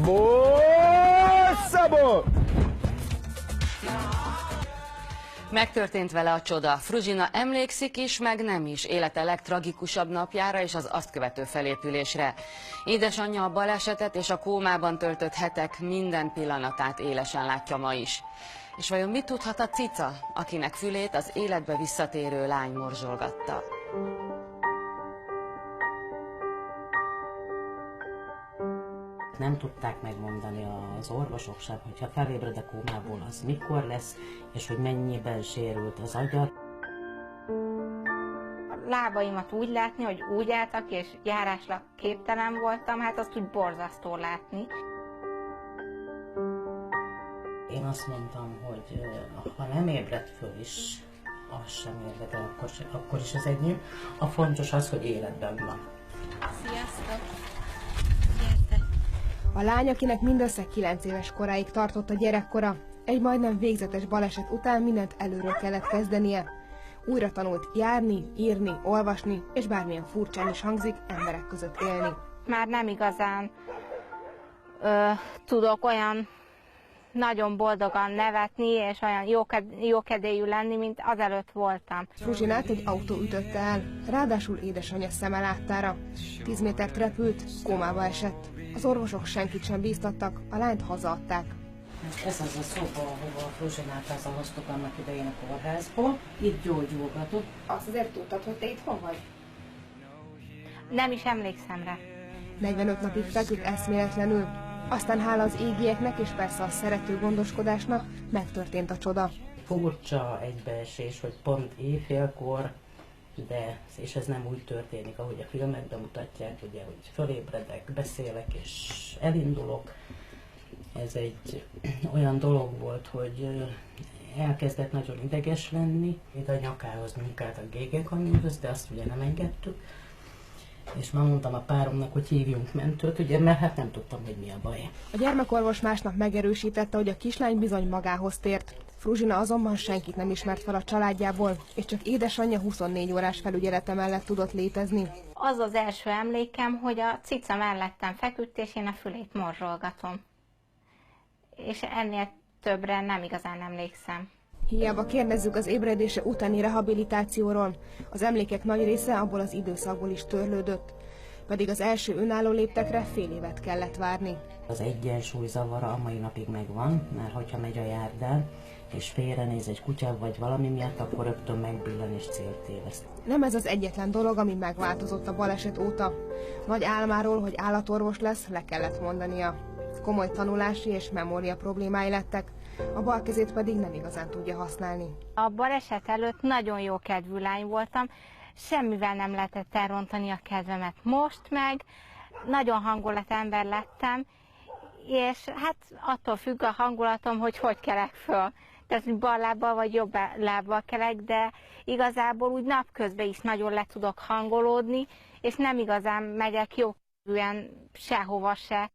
Bosszabó! Megtörtént vele a csoda. Fruzsina emlékszik is, meg nem is élete legtragikusabb napjára és az azt követő felépülésre. Édesanyja a balesetet és a kómában töltött hetek minden pillanatát élesen látja ma is. És vajon mit tudhat a cica, akinek fülét az életbe visszatérő lány morzsolgatta? Nem tudták megmondani az orvosok sem, hogyha felébred a kómából, az mikor lesz, és hogy mennyiben sérült az agya. A lábaimat úgy látni, hogy úgy álltak, és járásra képtelen voltam, hát azt úgy borzasztó látni. Én azt mondtam, hogy ha nem ébredt föl is, az sem érdekel, akkor is az enyém. A fontos az, hogy életben van. Sziasztok! A lány, akinek mindössze 9 éves koráig tartott a gyerekkora, egy majdnem végzetes baleset után mindent előről kellett kezdenie. Újra tanult járni, írni, olvasni, és bármilyen furcsán is hangzik, emberek között élni. Már nem igazán tudok olyan nagyon boldogan nevetni, és olyan jókedélyű lenni, mint azelőtt voltam. Fruzsinát egy autó ütötte el, ráadásul édesanyja szeme láttára. 10 métert repült, kómába esett. Az orvosok senkit sem bíztattak, a lányt hazaadták. Ez az a szoba, ahova a Fruzsinát hazahoztuk annak idején a kórházból. Itt gyógyulgatott. Azt azért tudtad, hogy te itthon vagy? Nem is emlékszem rá. 45 napig feküdt eszméletlenül. Aztán hála az égieknek és persze a szerető gondoskodásnak megtörtént a csoda. Furcsa egybeesés, hogy pont éjfélkor, és ez nem úgy történik, ahogy a filmekben mutatják, ugye, hogy fölébredek, beszélek és elindulok. Ez egy olyan dolog volt, hogy elkezdett nagyon ideges lenni. Itt a nyakához nyújkált a gégekanyúhoz, de azt ugye nem engedtük. És már mondtam a páromnak, hogy hívjunk mentőt, ugye, mert hát nem tudtam, hogy mi a baj. A gyermekorvos másnap megerősítette, hogy a kislány bizony magához tért. Fruzsina azonban senkit nem ismert fel a családjából, és csak édesanyja 24 órás felügyelete mellett tudott létezni. Az az első emlékem, hogy a cica mellettem feküdt, és én a fülét morzsolgatom. És ennél többre nem igazán emlékszem. Hiába kérdezzük az ébredése utáni rehabilitációról, az emlékek nagy része abból az időszakból is törlődött, pedig az első önálló léptekre fél évet kellett várni. Az egyensúly zavara a mai napig megvan, mert hogyha megy a járdán, és félrenéz egy kutya vagy valami miatt, akkor rögtön megbillen és célt téveszt. Nem ez az egyetlen dolog, ami megváltozott a baleset óta. Nagy álmáról, hogy állatorvos lesz, le kellett mondania. Komoly tanulási és memória problémái lettek, a bal kezét pedig nem igazán tudja használni. A baleset előtt nagyon jó kedvű lány voltam, semmivel nem lehetett elrontani a kedvemet. Most meg nagyon hangulatember lettem, és hát attól függ a hangulatom, hogy kelek föl. Tehát bal lábbal vagy jobb lábbal kelek, de igazából úgy napközben is nagyon le tudok hangolódni, és nem igazán megyek jókedvűen sehova se.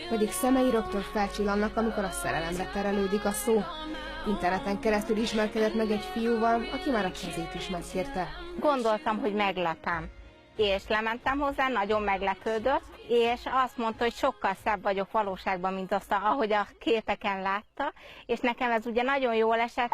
Pedig szemei rögtön felcsillannak, amikor a szerelemre terelődik a szó. Interneten keresztül ismerkedett meg egy fiúval, aki már a kezét is megkérte. Gondoltam, hogy meglepem, és lementem hozzá, nagyon meglepődött, és azt mondta, hogy sokkal szebb vagyok valóságban, mint azt, ahogy a képeken látta, és nekem ez ugye nagyon jól esett.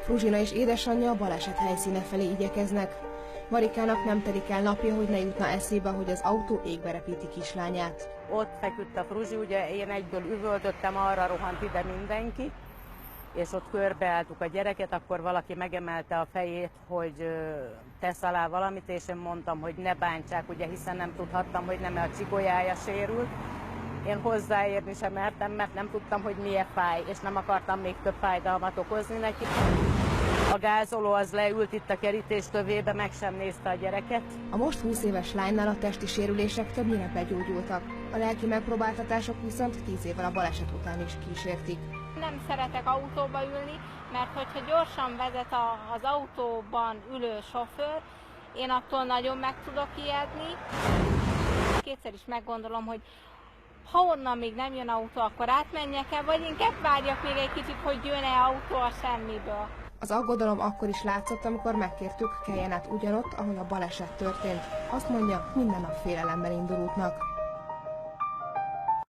Fruzsina és édesanyja a baleset helyszíne felé igyekeznek. Marikának nem telik el napja, hogy ne jutna eszébe, hogy az autó égbe repíti kislányát. Ott feküdt a Fruzsi, ugye én egyből üvöltöttem, arra rohant ide mindenki, és ott körbeálltuk a gyereket, akkor valaki megemelte a fejét, hogy tesz alá valamit, és én mondtam, hogy ne bántsák, ugye, hiszen nem tudhattam, hogy nem a csigolyája sérült. Én hozzáérni sem mertem, mert nem tudtam, hogy milyen fáj, és nem akartam még több fájdalmat okozni neki. A gázoló az leült itt a kerítés tövébe, meg sem nézte a gyereket. A most 20 éves lánynál a testi sérülések többnyire begyógyultak. A lelki megpróbáltatások viszont 10 évvel a baleset után is kísértik. Nem szeretek autóba ülni, mert hogyha gyorsan vezet az autóban ülő sofőr, én attól nagyon meg tudok ijedni. Kétszer is meggondolom, hogy ha onnan még nem jön autó, akkor átmenjek-e, vagy inkább várjak még egy kicsit, hogy jön-e autó a semmiből. Az aggodalom akkor is látszott, amikor megkértük, keljen át ugyanott, ahol a baleset történt. Azt mondja, minden nap félelemben indul útnak.